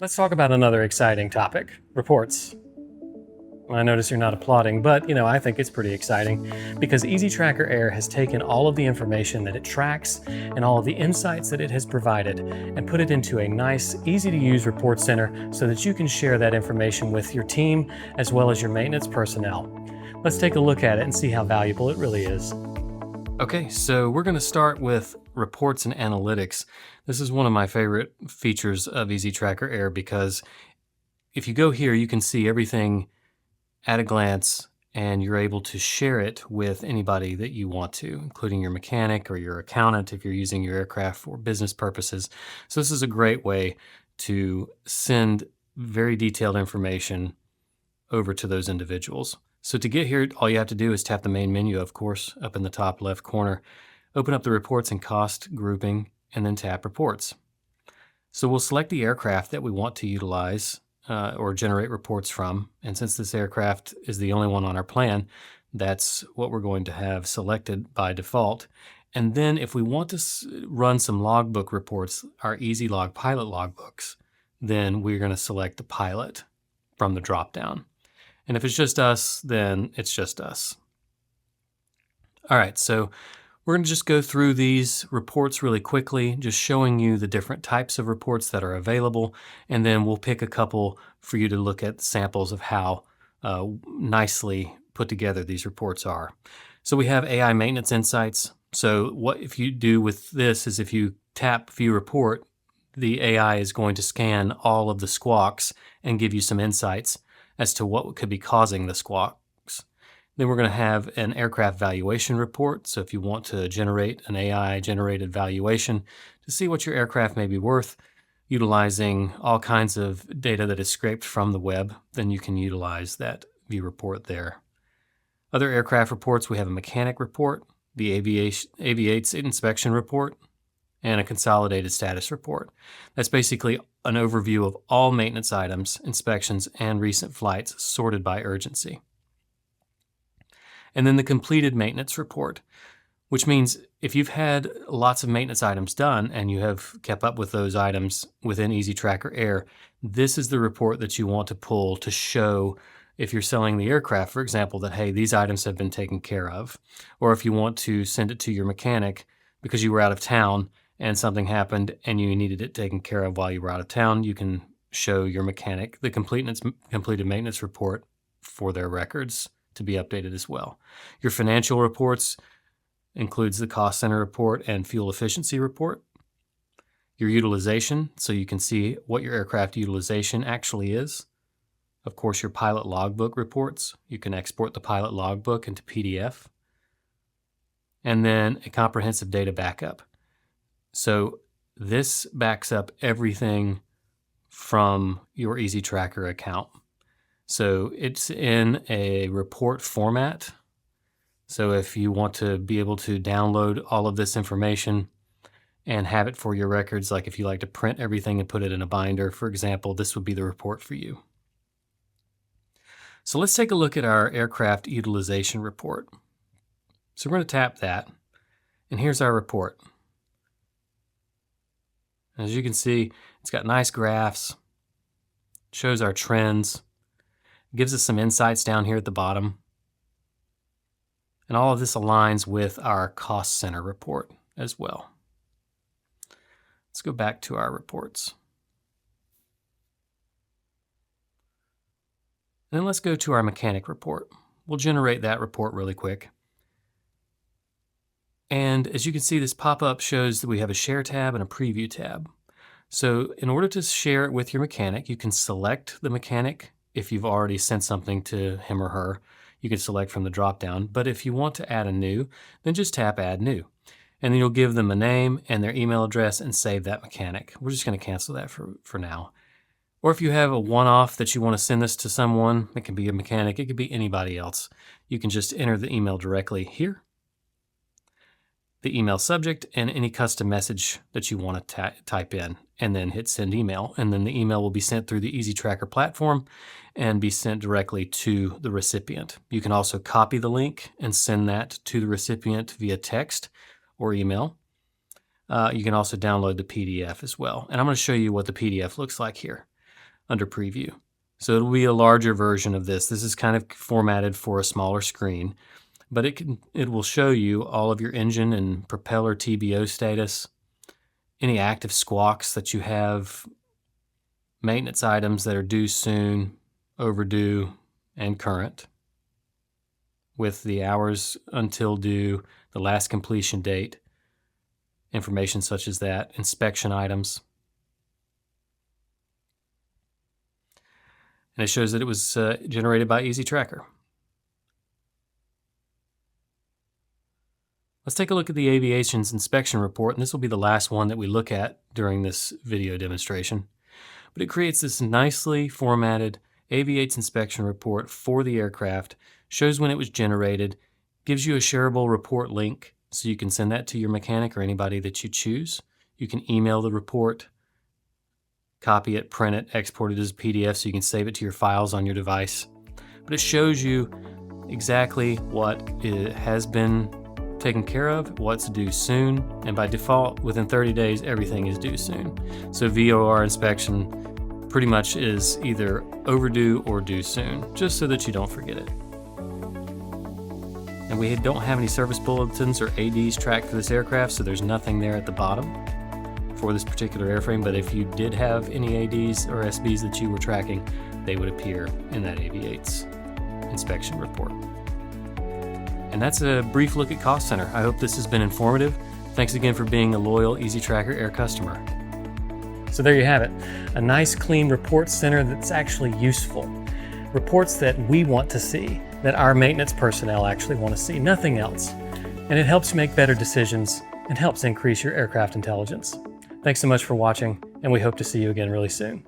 Let's talk about another exciting topic, reports. I notice you're not applauding, but I think it's pretty exciting because EZTracker Air has taken all of the information that it tracks and all of the insights that it has provided and put it into a nice, easy to use report center so that you can share that information with your team as well as your maintenance personnel. Let's take a look at it and see how valuable it really is. Okay, so we're going to start with reports and analytics. This is one of my favorite features of EZTracker Air because if you go here, you can see everything at a glance and you're able to share it with anybody that you want to, including your mechanic or your accountant if you're using your aircraft for business purposes. So this is a great way to send very detailed information over to those individuals. So to get here, all you have to do is tap the main menu, of course, up in the top left corner, open up the reports and cost grouping, and then tap reports. So we'll select the aircraft that we want to utilize or generate reports from. And since this aircraft is the only one on our plan, that's what we're going to have selected by default. And then if we want to run some logbook reports, our EZlog pilot logbooks, then we're going to select the pilot from the dropdown. And if it's just us, then it's just us. All right, so we're going to just go through these reports really quickly, just showing you the different types of reports that are available, and then we'll pick a couple for you to look at samples of how nicely put together these reports are. So we have AI Maintenance Insights. So what if you do with this is if you tap View Report, the AI is going to scan all of the squawks and give you some insights as to what could be causing the squawks. Then we're going to have an aircraft valuation report. So if you want to generate an AI-generated valuation to see what your aircraft may be worth, utilizing all kinds of data that is scraped from the web, then you can utilize that view report there. Other aircraft reports, we have a mechanic report, the Aviate's inspection report, and a consolidated status report. That's basically an overview of all maintenance items, inspections, and recent flights sorted by urgency. And then the completed maintenance report, which means if you've had lots of maintenance items done and you have kept up with those items within EZTracker Air, this is the report that you want to pull to show if you're selling the aircraft, for example, that, hey, these items have been taken care of. Or if you want to send it to your mechanic because you were out of town and something happened and you needed it taken care of while you were out of town, you can show your mechanic the completed maintenance report for their records to be updated as well. Your financial reports includes the cost center report and fuel efficiency report. Your utilization, so you can see what your aircraft utilization actually is. Of course, your pilot logbook reports. You can export the pilot logbook into PDF. And then a comprehensive data backup. So this backs up everything from your EZTracker account. So it's in a report format. So if you want to be able to download all of this information and have it for your records, like if you like to print everything and put it in a binder, for example, this would be the report for you. So let's take a look at our aircraft utilization report. So we're going to tap that, and here's our report. As you can see, it's got nice graphs, shows our trends, gives us some insights down here at the bottom. And all of this aligns with our cost center report as well. Let's go back to our reports. And then let's go to our mechanic report. We'll generate that report really quick. And as you can see, this pop-up shows that we have a share tab and a preview tab. So in order to share it with your mechanic, you can select the mechanic. If you've already sent something to him or her, you can select from the drop-down. But if you want to add a new, then just tap Add New. And then you'll give them a name and their email address and save that mechanic. We're just going to cancel that for now. Or if you have a one-off that you want to send this to someone, it can be a mechanic, it could be anybody else. You can just enter the email directly here, the email subject, and any custom message that you want to type in, and then hit Send Email. And then the email will be sent through the EZTracker platform and be sent directly to the recipient. You can also copy the link and send that to the recipient via text or email. You can also download the PDF as well. And I'm going to show you what the PDF looks like here. under Preview. So it'll be a larger version of this. This is kind of formatted for a smaller screen, but it will show you all of your engine and propeller TBO status, any active squawks that you have, maintenance items that are due soon, overdue, and current, with the hours until due, the last completion date, information such as that, inspection items. And it shows that it was generated by EZTracker. Let's take a look at the aviation's inspection report, and this will be the last one that we look at during this video demonstration. But it creates this nicely formatted Aviates inspection report for the aircraft, shows when it was generated, gives you a shareable report link so you can send that to your mechanic or anybody that you choose. You can email the report, copy it, print it, export it as a PDF so you can save it to your files on your device. But it shows you exactly what it has been taken care of, what's due soon, and by default, within 30 days, everything is due soon. So VOR inspection pretty much is either overdue or due soon, just so that you don't forget it. And we don't have any service bulletins or ADs tracked for this aircraft, so there's nothing there at the bottom for this particular airframe, but if you did have any ADs or SBs that you were tracking, they would appear in that Aviates inspection report. And that's a brief look at Cost Center. I hope this has been informative. Thanks again for being a loyal EZTracker Air customer. So there you have it, a nice clean report center that's actually useful. Reports that we want to see, that our maintenance personnel actually want to see, nothing else. And it helps you make better decisions and helps increase your aircraft intelligence. Thanks so much for watching, and we hope to see you again really soon.